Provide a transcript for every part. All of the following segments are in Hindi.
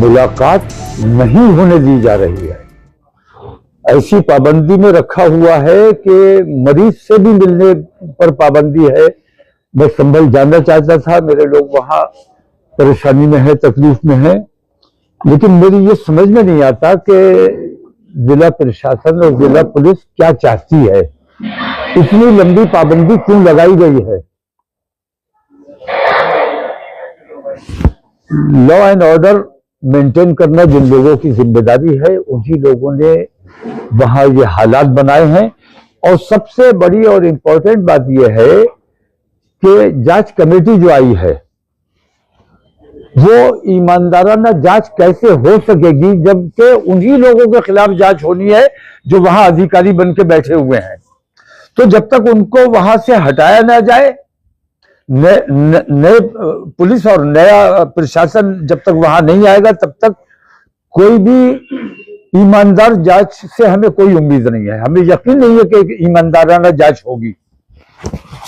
मुलाकात नहीं होने दी जा रही है। ऐसी पाबंदी में रखा हुआ है कि मरीज से भी मिलने पर पाबंदी है। मैं संभल जाना चाहता था, मेरे लोग वहां परेशानी में है, तकलीफ में है, लेकिन मेरी ये समझ में नहीं आता कि जिला प्रशासन और जिला पुलिस क्या चाहती है, इतनी लंबी पाबंदी क्यों लगाई गई है। लॉ एंड ऑर्डर मेंटेन करना जिन लोगों की जिम्मेदारी है, उन्हीं लोगों ने वहां ये हालात बनाए हैं। और सबसे बड़ी और इम्पोर्टेंट बात यह है कि जांच कमेटी जो आई है वो ईमानदाराना जांच कैसे हो सकेगी जबकि उन्हीं लोगों के खिलाफ जांच होनी है जो वहां अधिकारी बन के बैठे हुए हैं। तो जब तक उनको वहां से हटाया ना जाए, नए पुलिस और नया प्रशासन जब तक वहां नहीं आएगा, तब तक कोई भी ईमानदार जांच से हमें कोई उम्मीद नहीं है। हमें यकीन नहीं है कि ईमानदाराना जांच होगी।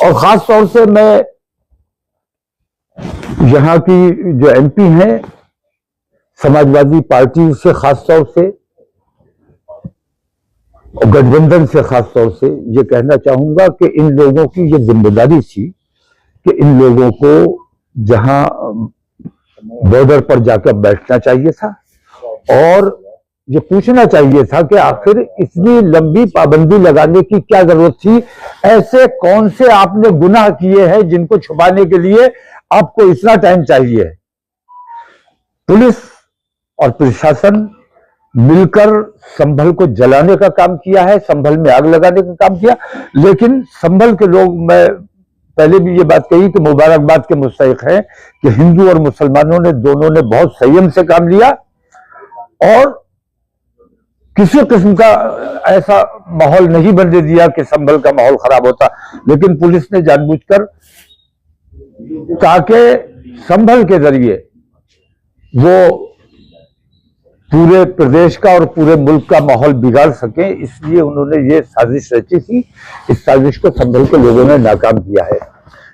और खास तौर से मैं यहाँ की जो एमपी हैं समाजवादी पार्टी से, खास तौर से और गठबंधन से खास तौर से ये कहना चाहूंगा कि इन लोगों की ये जिम्मेदारी थी कि इन लोगों को जहां बॉर्डर पर जाकर बैठना चाहिए था और ये पूछना चाहिए था कि आखिर इतनी लंबी पाबंदी लगाने की क्या जरूरत थी। ऐसे कौन से आपने गुनाह किए हैं जिनको छुपाने के लिए आपको इतना टाइम चाहिए। पुलिस और प्रशासन मिलकर संभल को जलाने का काम किया है, संभल में आग लगाने का काम किया, लेकिन संभल के लोग, मैं पहले भी ये बात कही कि मुबारकबाद के मुस्तहिक हैं कि हिंदू और मुसलमानों ने दोनों ने बहुत संयम से काम लिया और किसी किस्म का ऐसा माहौल नहीं बनने दिया कि संभल का माहौल खराब होता। लेकिन पुलिस ने जानबूझकर कहा कि संभल के जरिए वो पूरे प्रदेश का और पूरे मुल्क का माहौल बिगाड़ सके, इसलिए उन्होंने ये साजिश रची थी। इस साजिश को संभल के लोगों ने नाकाम किया है।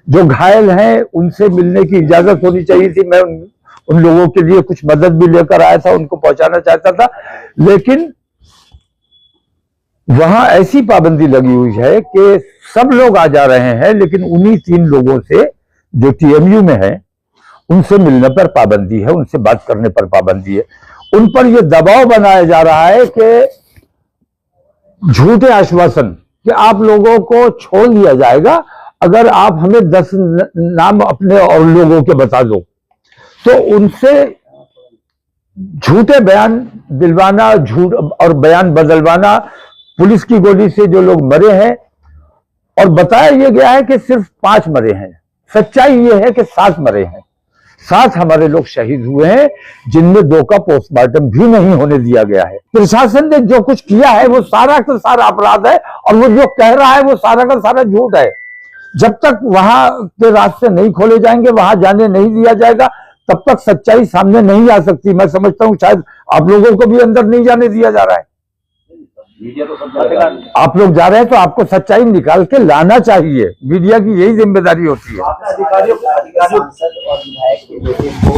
जो घायल हैं उनसे मिलने की इजाजत होनी चाहिए थी। मैं उन लोगों के लिए कुछ मदद भी लेकर आया था, उनको पहुंचाना चाहता था, लेकिन वहां ऐसी पाबंदी लगी हुई है कि सब लोग आ जा रहे हैं, लेकिन उन्हीं 3 लोगों से जो टीएमयू में है उनसे मिलने पर पाबंदी है, उनसे बात करने पर पाबंदी है। उन पर यह दबाव बनाया जा रहा है कि झूठे आश्वासन कि आप लोगों को छोड़ दिया जाएगा अगर आप हमें 10 नाम अपने और लोगों के बता दो। तो उनसे झूठे बयान दिलवाना, झूठ और बयान बदलवाना। पुलिस की गोली से जो लोग मरे हैं, और बताया यह गया है कि सिर्फ 5 मरे हैं, सच्चाई यह है कि 7 मरे हैं। 7 हमारे लोग शहीद हुए हैं, जिनमें 2 का पोस्टमार्टम भी नहीं होने दिया गया है। प्रशासन ने जो कुछ किया है वो सारा का सारा अपराध है, और वो जो कह रहा है वो सारा का सारा झूठ है। जब तक वहां के रास्ते नहीं खोले जाएंगे, वहां जाने नहीं दिया जाएगा, तब तक सच्चाई सामने नहीं आ सकती। मैं समझता हूं शायद आप लोगों को भी अंदर नहीं जाने दिया जा रहा है। आप लोग जा रहे हैं तो आपको सच्चाई निकाल के लाना चाहिए। मीडिया की यही जिम्मेदारी होती है। सांसद और विधायक के बेटे को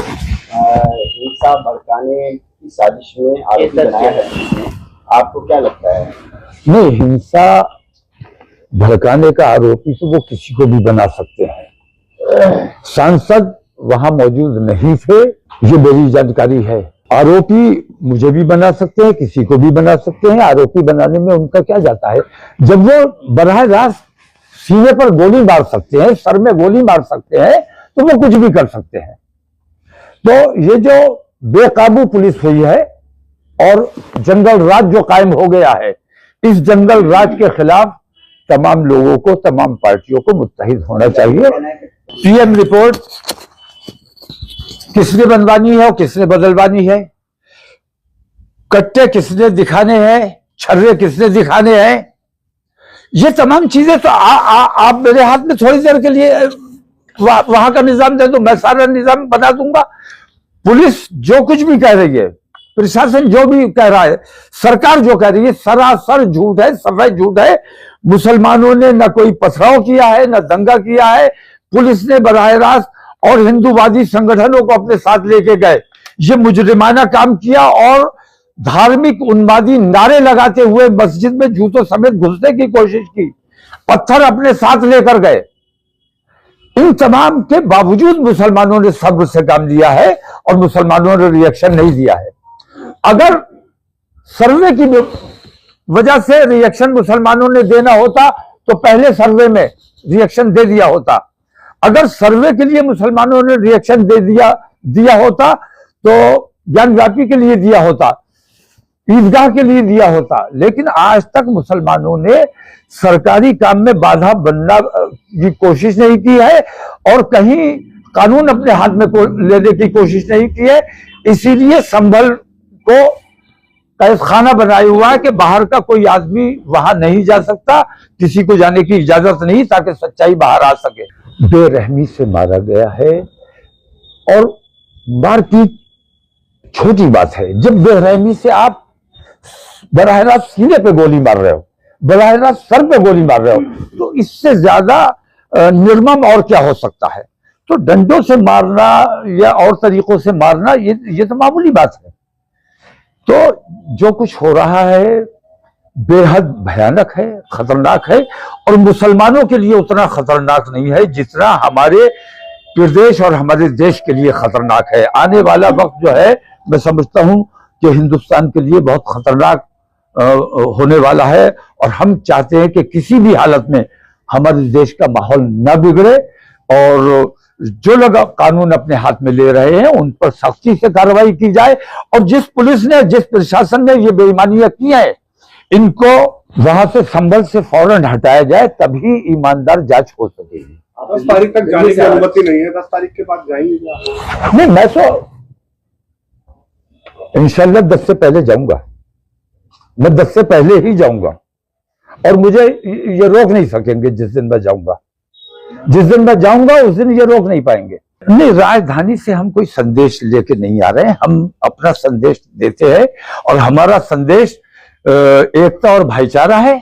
हिंसा भड़काने की साजिश में आरोपी बनाया है, आपको क्या लगता है? नहीं, हिंसा भड़काने का आरोपी तो वो किसी को भी बना सकते हैं। सांसद वहां मौजूद नहीं थे, ये मेरी जानकारी है। आरोपी मुझे भी बना सकते हैं, किसी को भी बना सकते हैं। आरोपी बनाने में उनका क्या जाता है, जब वो बराह रास्त सीने पर गोली मार सकते हैं, सर में गोली मार सकते हैं, तो वो कुछ भी कर सकते हैं। तो ये जो बेकाबू पुलिस हुई है और जंगल राज जो कायम हो गया है, इस जंगल राज के खिलाफ तमाम लोगों को, तमाम पार्टियों को मुत्तहिद होना चाहिए। पीएम रिपोर्ट किसने बनवानी है और किसने बदलवानी है, कट्टे किसने दिखाने हैं, छर्रे किसने दिखाने हैं, ये तमाम चीजें तो आप मेरे हाथ में थोड़ी देर के लिए वहां का निजाम दे दो, मैं सारा निजाम बना दूंगा। पुलिस जो कुछ भी कह रही है, प्रशासन जो भी कह रहा है, सरकार जो कह रही है, सरासर झूठ है, सफेद झूठ है। मुसलमानों ने न कोई पथराव किया है, न दंगा किया है। पुलिस ने बराह रास्त और हिंदूवादी संगठनों को अपने साथ लेके गए। ये मुजरिमाना काम किया और धार्मिक उन्मादी नारे लगाते हुए मस्जिद में जूतों समेत घुसने की कोशिश की, पत्थर अपने साथ लेकर गए। इन तमाम के बावजूद मुसलमानों ने सब्र से काम लिया है और मुसलमानों ने रिएक्शन नहीं दिया है। अगर सर्वे की वजह से रिएक्शन मुसलमानों ने देना होता तो पहले सर्वे में रिएक्शन दे दिया होता। अगर सर्वे के लिए मुसलमानों ने रिएक्शन दे दिया होता तो ज्ञानव्यापी के लिए दिया होता, ईदगाह के लिए दिया होता। लेकिन आज तक मुसलमानों ने सरकारी काम में बाधा बनना की कोशिश नहीं की है और कहीं कानून अपने हाथ में लेने की कोशिश नहीं की है। इसीलिए संभल को कैदखाना बनाया हुआ है कि बाहर का कोई आदमी वहां नहीं जा सकता, किसी को जाने की इजाजत नहीं, ताकि सच्चाई बाहर आ सके। बेरहमी से मारा गया है और मारपीट छोटी बात है। जब बेरहमी से आप बराह रास्त सीने पे गोली मार रहे हो, बराह रास्त सर पे गोली मार रहे हो, तो इससे ज्यादा निर्मम और क्या हो सकता है। तो डंडों से मारना या और तरीकों से मारना ये तो मामूली बात है। तो जो कुछ हो रहा है बेहद भयानक है, खतरनाक है और मुसलमानों के लिए उतना खतरनाक नहीं है जितना हमारे प्रदेश और हमारे देश के लिए खतरनाक है। आने वाला वक्त जो है मैं समझता हूं कि हिंदुस्तान के लिए बहुत खतरनाक होने वाला है और हम चाहते हैं कि किसी भी हालत में हमारे देश का माहौल न बिगड़े और जो लोग कानून अपने हाथ में ले रहे हैं उन पर सख्ती से कार्रवाई की जाए और जिस पुलिस ने, जिस प्रशासन ने ये बेईमानियां की हैं, इनको वहां से संभल से फौरन हटाया जाए, तभी ईमानदार जांच हो सकेगी। 10 तारीख तक जाने की अनुमति नहीं है, 10 तारीख के बाद जाएंगे? नहीं, मैं तो इंशाल्लाह 10 से पहले जाऊंगा, मैं 10 से पहले ही जाऊंगा और मुझे ये रोक नहीं सकेंगे। जिस दिन मैं जाऊंगा उस दिन ये रोक नहीं पाएंगे। नहीं, राजधानी से हम कोई संदेश लेके नहीं आ रहे हैं, हम अपना संदेश देते हैं और हमारा संदेश एकता और भाईचारा है,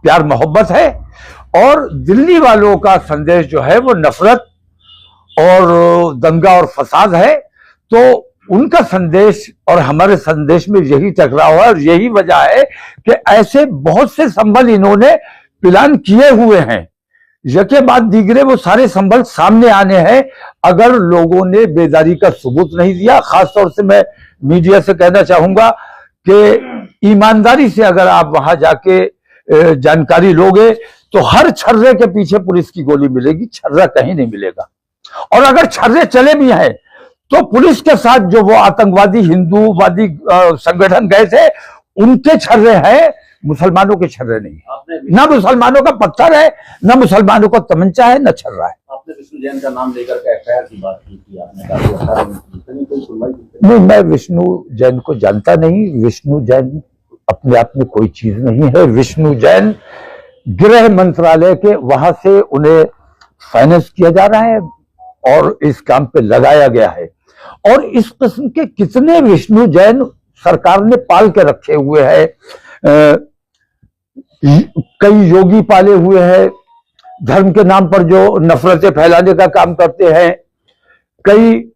प्यार मोहब्बत है। और दिल्ली वालों का संदेश जो है वो नफरत और दंगा और फसाद है। तो उनका संदेश और हमारे संदेश में यही टकराव है और यही वजह है कि ऐसे बहुत से संबल इन्होंने प्लान किए हुए हैं। यके बाद दीगरे वो सारे संबल सामने आने हैं अगर लोगों ने बेदारी का सबूत नहीं दिया। खासतौर से मैं मीडिया से कहना चाहूंगा कि ईमानदारी से अगर आप वहां जाके जानकारी लोगे तो हर छर्रे के पीछे पुलिस की गोली मिलेगी, छर्रा कहीं नहीं मिलेगा। और अगर छर्रे चले भी हैं तो पुलिस के साथ जो वो आतंकवादी हिंदूवादी संगठन गए थे उनके छर्रे हैं, मुसलमानों के छर्रे नहीं। ना मुसलमानों का पत्थर है, ना मुसलमानों का तमंचा है, ना छर्रा है। आपने विष्णु जैन का नाम लेकर के एफआईआर की बात की थी, आपने कहा नहीं, मैं विष्णु जैन को जानता नहीं। विष्णु जैन अपने आप में कोई चीज नहीं है। विष्णु जैन गृह मंत्रालय के वहां से उन्हें फाइनेंस किया जा रहा है और इस काम पे लगाया गया है। और इस किस्म के कितने विष्णु जैन सरकार ने पाल के रखे हुए हैं। कई योगी पाले हुए हैं धर्म के नाम पर जो नफरतें फैलाने का काम करते हैं। कई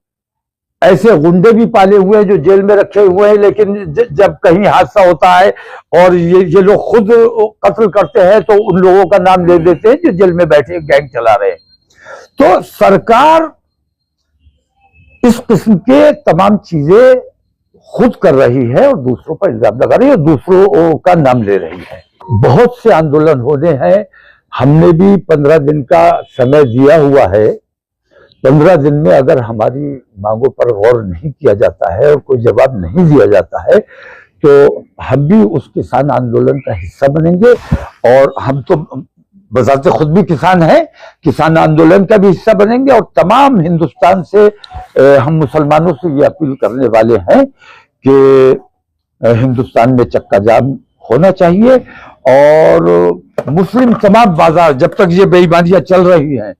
ऐसे गुंडे भी पाले हुए हैं जो जेल में रखे हुए हैं, लेकिन जब कहीं हादसा होता है और ये लोग खुद कत्ल करते हैं तो उन लोगों का नाम ले देते हैं जो जेल में बैठे गैंग चला रहे हैं। तो सरकार इस किस्म के तमाम चीजें खुद कर रही है और दूसरों पर इल्जाम लगा रही है और दूसरों का नाम ले रही है। बहुत से आंदोलन होने हैं, हमने भी 15 दिन का समय दिया हुआ है। 15 दिन में अगर हमारी मांगों पर गौर नहीं किया जाता है और कोई जवाब नहीं दिया जाता है तो हम भी उस किसान आंदोलन का हिस्सा बनेंगे। और हम तो बजाते खुद भी किसान हैं, किसान आंदोलन का भी हिस्सा बनेंगे। और तमाम हिंदुस्तान से हम मुसलमानों से ये अपील करने वाले हैं कि हिंदुस्तान में चक्का जाम होना चाहिए और मुस्लिम तमाम बाजार जब तक ये बेईमानियां चल रही हैं